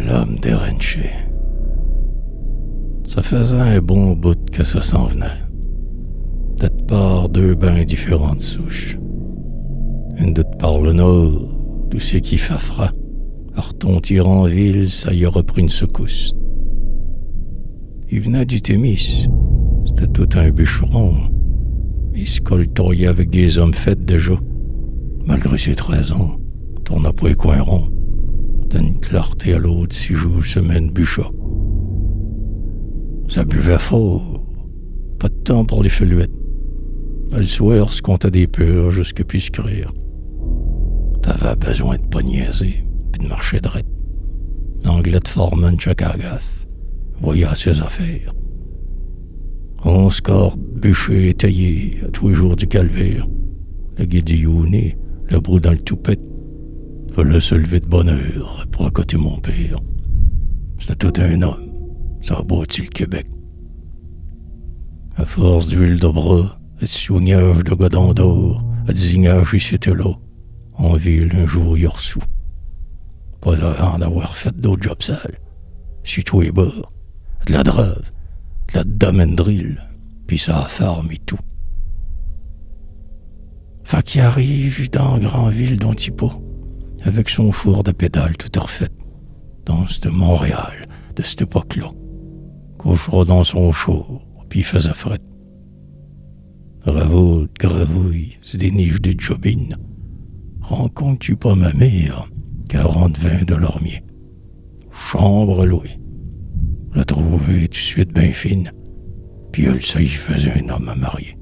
l'homme déranché. Ça faisait un bon bout que ça s'en venait. De part deux ben différentes souches. Une de par le nord, d'où c'est qui fait froid. Retontir en ville, ça y aura pris une secousse. Il venait du Témis. C'était tout un bûcheron. Il se coltoriait avec des hommes faits déjà. Malgré ses 13 ans, tourna pas les coins ronds. D'une clarté à l'autre, 6 jours semaine bûcha. Ça buvait fort. Pas de temps pour les feluettes. Le soir, se comptait des peurs jusqu'à puisse crire. T'avais besoin de pas niaiser, puis de marcher droit. L'anglais de Foreman check à gaffe. Voyait à ses affaires. 11 cordes, bûchées et taillées à tous les jours du calvaire. Le guédillonné, le brou dans le toupette. Fallait se lever de bonne heure pour accoter mon père. C'était tout un homme. Ça a bâti le Québec. À force d'huile de bras, de soignage de godon d'or, à désignage ici et là, en ville un jour y reçu. Pas avant d'avoir fait d'autres jobs sales. Sur tous les bords, de la drave, de la domaine drill, puis ça a ferme et tout. Fait qu'il arrive dans Grandville dont il pas, avec son four de pédale tout refait, dans cette Montréal de cette époque-là, couchera dans son char, puis il faisait fret. Ravoute, gravouille, se déniche de jobine. Rencontres-tu pas ma mère, 40-20 de l'ormier. Chambre louée. La trouver tout de suite bien fine, puis elle sait qu'il faisait un homme à marier.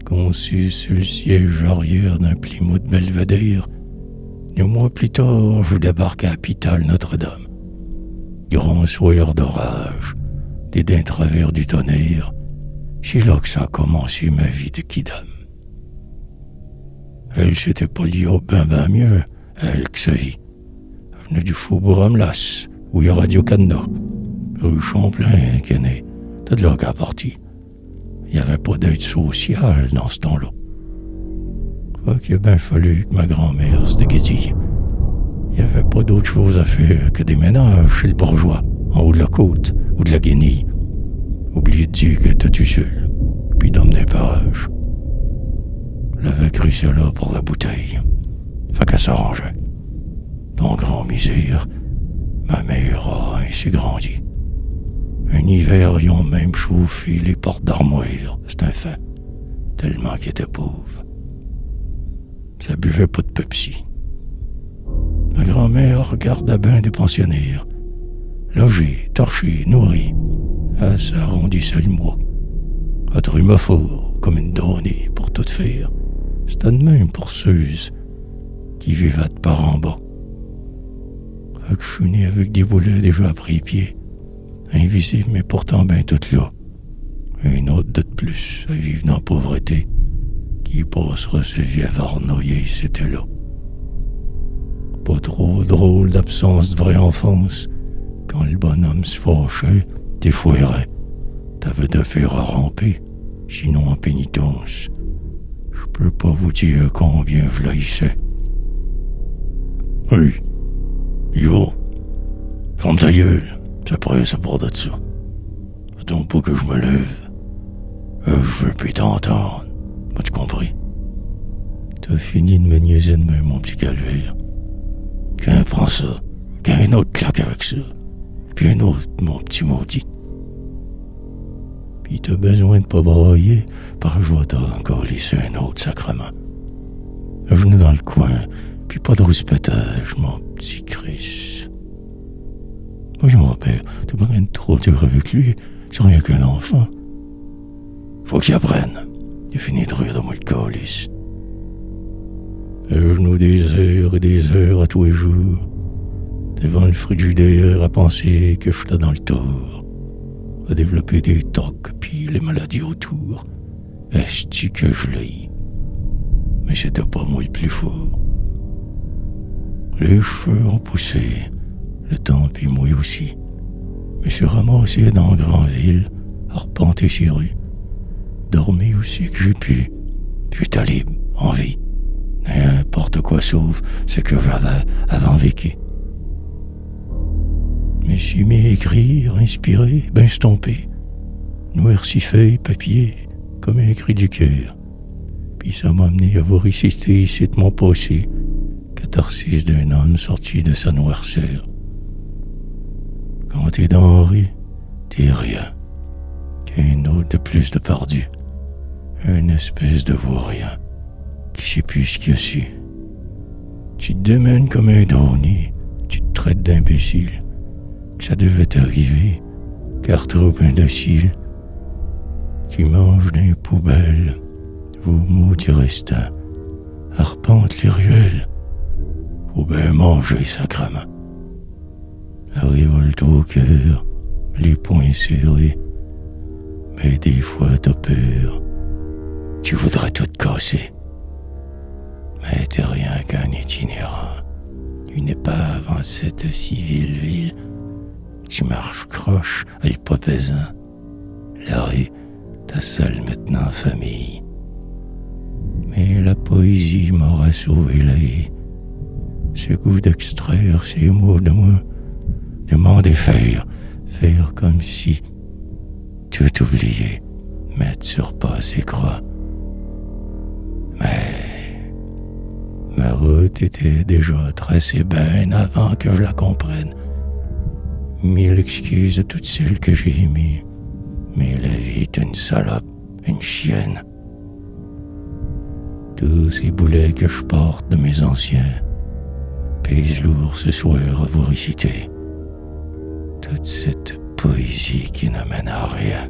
Conçu sur le siège arrière d'un Plymouth Belvedere, 2 mois plus tard, je débarque à l'hôpital Notre-Dame. Grand soir d'orage, des dents travers du tonnerre, c'est là que ça a commencé ma vie de kidam. Elle s'était pas liée au ben mieux, elle que sa vie. Elle venait du Faubourg Amlas, où il y a Radio-Canada, rue Champlain, qui est né. C'est de là qu'elle est partie. Il n'y avait pas d'aide sociale dans ce temps-là. Fait qu'il a bien fallu que ma grand-mère se déguédille. Il n'y avait pas d'autre chose à faire que des ménages chez le bourgeois, en haut de la côte ou de la Guenille. Oubliez de dire qu'elle était tout seul, puis d'homme des parages. Elle avait cru cela pour la bouteille. Fait qu'elle s'arrangeait. Dans grand misère, ma mère a ainsi grandi. Un hiver, ils ont même chauffé les portes d'armoire, c'est un fait, tellement qu'ils étaient pauvres. Ça buvait pas de Pepsi. Ma grand-mère regardait bien des pensionnaires. Logés, torchés, nourris. Elle s'arrondissait le mois. Elle trumait fort, comme une donnée, pour tout faire. C'était de même pour ceux qui vivaient de par en bas. Fait que je suis né avec des boulets déjà pris pied. Invisible, mais pourtant bien tout là. Un autre de plus à vivre dans la pauvreté, qui passera ses vieux varnoyés, c'était là. Pas trop drôle d'absence de vraie enfance. Quand le bonhomme se fâchait, t'effouerait. T'avais de faire à ramper, sinon en pénitence. Je peux pas vous dire combien je l'haïssais. Hey, Ivo, ferme ta gueule. C'est prêt, ça part de ça. Attends pas que je me lève. Je veux plus t'entendre. M'as-tu compris? T'as fini de me niaiser de même, mon petit calvaire. Qu'un prend ça, qu'un autre claque avec ça. Puis un autre, mon petit maudit. Puis t'as besoin de pas brailler, par je vais t'en encore laisser un autre sacrement. Un genou dans le coin, puis pas de rouspétage, mon petit Chris. Voyons, mon père, t'es pas rien de trop dur avec lui, c'est rien qu'un enfant. Faut qu'il apprenne. Il finit de rire de moi le calice. Un genou des heures et des heures à tous les jours, devant le frigidaire à penser que j'étais dans le tort, à développer des tocs puis les maladies autour. Est-ce que je l'ai? Mais c'était pas moi le plus fort. Les cheveux ont poussé, le temps puis moi aussi. Je me suis ramassé dans Grandville, arpenté ces rues, dormi aussi que j'ai pu. J'étais libre, en vie. N'importe quoi sauf ce que j'avais avant vécu. me suis mis à écrire, inspiré, ben stompé. Noirci feuille, papier, comme un cri du cœur. Puis ça m'a amené à vous réciter ici de mon passé, catharsis d'un homme sorti de sa noirceur. Quand t'es dans la rue, t'es rien. Qu'un autre de plus de perdu. Une espèce de vaurien qui sait plus ce qu'il a su. Tu te démènes comme un donné, tu te traites d'imbécile. Que ça devait t'arriver, car trop indocile. Tu manges dans les poubelles, vos maudits restants, arpente les ruelles. Faut bien manger, sacrement. La révolte au cœur, les poings serrés. Mais des fois t'as peur, tu voudrais tout casser. Mais t'es rien qu'un itinérant, une épave en cette civile ville. Tu marches croche, elle pas pesant. La rue, ta seule maintenant famille. Mais la poésie m'aura sauvé la vie. Ce goût d'extraire ces mots de moi, de m'en défaire, faire comme si tout oublié, mettre sur pas ses croix. Mais ma route était déjà tracée bien avant que je la comprenne. Mille excuses à toutes celles que j'ai aimées, mais la vie est une salope, une chienne. Tous ces boulets que je porte de mes anciens pèsent lourd ce soir à vous réciter. Toute cette poésie qui n'amène à rien,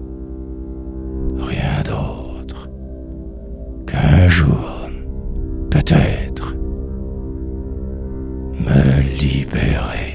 rien d'autre qu'un jour, peut-être, me libérer.